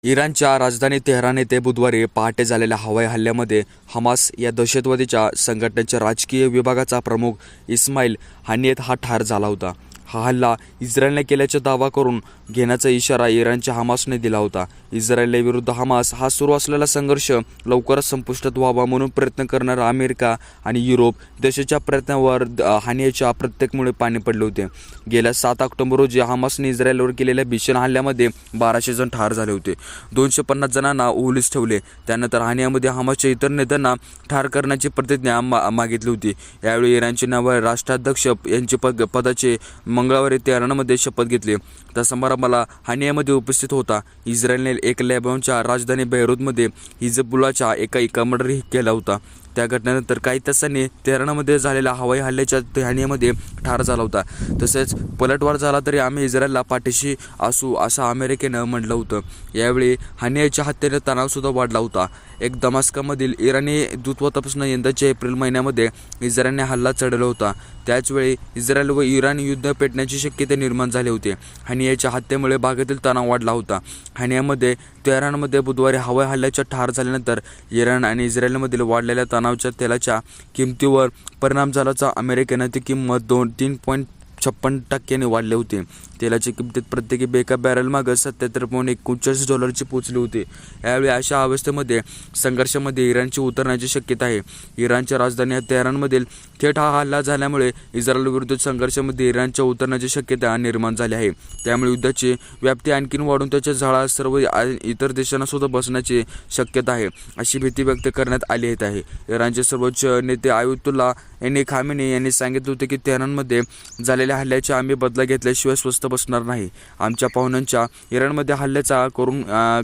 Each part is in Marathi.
इराणच्या राजधानी तेहरान येथे बुधवारी पहाटे झालेल्या हवाई हल्ल्यामध्ये हमास या दहशतवादीच्या संघटनेच्या राजकीय विभागाचा प्रमुख इस्माईल हानियेत हा ठार झाला होता. हा हल्ला इस्रायलने केल्याचा दावा करून घेण्याचा इशारा इराणच्या हमासने दिला होता. इस्रायलविरुद्ध हमास हा सुरू असलेला संघर्ष लवकरच संपुष्टात व्हावा म्हणून प्रयत्न करणारा अमेरिका आणि युरोप देशाच्या प्रयत्नावर हानियेच्या प्रत्येकमुळे पाणी पडले होते. गेल्या 7 ऑक्टोबर रोजी हमासने इस्रायलवर केलेल्या भीषण हल्ल्यामध्ये 1200 जण ठार झाले होते. 250 जणांना ओलीस ठेवले. त्यानंतर हानियामध्ये हमासच्या इतर नेत्यांना ठार करण्याची प्रतिज्ञा मागितली होती. यावेळी इराणचे नवे राष्ट्राध्यक्ष यांचे पदाचे मंगळवारी तेहरानमध्ये शपथ घेतली. त्या समारंभाला हानियामध्ये उपस्थित होता. इस्रायलने एक लेबनॉनच्या राजधानी बेरूतमध्ये हिजबुल्लाहच्या एका कमांडर केला होता. त्या घटनेनंतर काही तासांनी तेहरानमध्ये झालेल्या हवाई हल्ल्याच्या हानियामध्ये ठार झाला होता. तसेच पलटवार झाला तरी आम्ही इस्रायलला पाठीशी असू असं अमेरिकेनं म्हटलं होतं. यावेळी हानियाच्या हत्येने तणावसुद्धा वाढला होता. एक दमास्कमधील इराणी दूतावासापासून यंदाच्या एप्रिल महिन्यामध्ये इस्रायलने हल्ला चढवला होता. त्याचवेळी इस्रायल व इराण युद्ध पेटण्याची शक्यता निर्माण झाली होती. हानियाच्या हत्येमुळे भागातील तणाव वाढला होता. हानियामध्ये तेहरानमध्ये बुधवारी हवाई हल्ल्याच्या ठार झाल्यानंतर इराण आणि इस्रायलमधील वाढलेल्या तणावाच्या तेलाच्या किमतीवर परिणाम झाल्याचा अमेरिकेनं ती किंमत 3.56% वाढली होती. तेलाची किंमत प्रत्येकी एका बॅरलमागे $77.41 पोहोचली होती. यावेळी अशा अवस्थेमध्ये संघर्षामध्ये इराणची उतरण्याची शक्यता आहे. इराणच्या राजधानी तेहरानमधील थेट हा हल्ला झाल्यामुळे इस्रायलविरुद्ध संघर्षामध्ये इराणच्या उतरण्याची शक्यता निर्माण झाली आहे. त्यामुळे युद्धाची व्याप्ती आणखीन वाढून त्याच्या झाळा सर्व इतर देशांना सुद्धा बसण्याची शक्यता आहे, अशी भीती व्यक्त करण्यात आली आहे. इराणचे सर्वोच्च नेते आयतुल्ला अली खामेनी यांनी सांगितले होते की तेहरानमध्ये झालेल्या हल्ल्याचा आम्ही बदला घेतल्याशिवाय स्वस्त बसणार नाही. आमच्या पाहुण्यांच्या इराणमध्ये हल्ल्याचा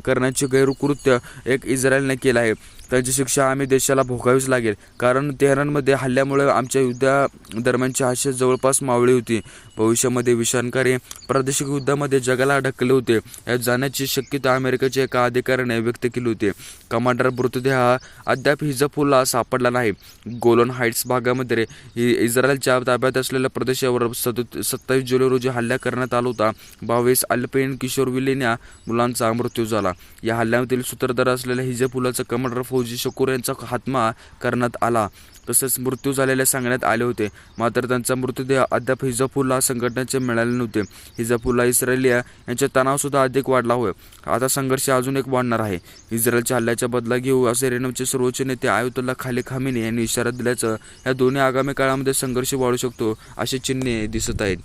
करण्याचे गैरकृत्य एक इस्रायलने केलं आहे. त्याची शिक्षा आम्ही देशाला भोगावीच लागेल. कारण तेहरानमध्ये हल्ल्यामुळे आमच्या युद्धादरम्यानची आशा जवळपास मावळली होती. भविष्यामध्ये विषाणकारी प्रादेशिक युद्धामध्ये जगाला ढकलले होते यात जाण्याची शक्यता अमेरिकेच्या एका अधिकाऱ्याने व्यक्त केली होती. कमांडर मृतदेह अद्याप हिजबुल्लाह सापडला नाही. गोलन हाईट्स भागामध्ये इस्रायलच्या ताब्यात असलेल्या प्रदेशावर 27 जुलै रोजी हल्ला करण्यात आला होता. 22 अल्पवयीन किशोरवयीन मुलांचा मृत्यू झाला. या हल्ल्यामधील सूत्रधार असलेल्या हिजबुल्लाहचा कमांडर फौजी शकूर यांचा खात्मा करण्यात आला. तसेच मृत्यू झालेले सांगण्यात आले होते. मात्र त्यांचा मृतदेह अद्याप हिजबुल्लाह संघटनेचे मिळाले नव्हते. हिजबुल्लाह इस्रायली यांचा तणावसुद्धा अधिक वाढला होय. आता संघर्ष अजून एक वाढणार आहे. इस्रायलच्या हल्ल्याचा बदला घेऊ असे इराणचे सर्वोच्च नेते आयतुल्ला अली खामेनी यांनी इशारा दिल्याचं या दोन्ही आगामी काळामध्ये संघर्ष वाढू शकतो अशी चिन्हे दिसत आहेत.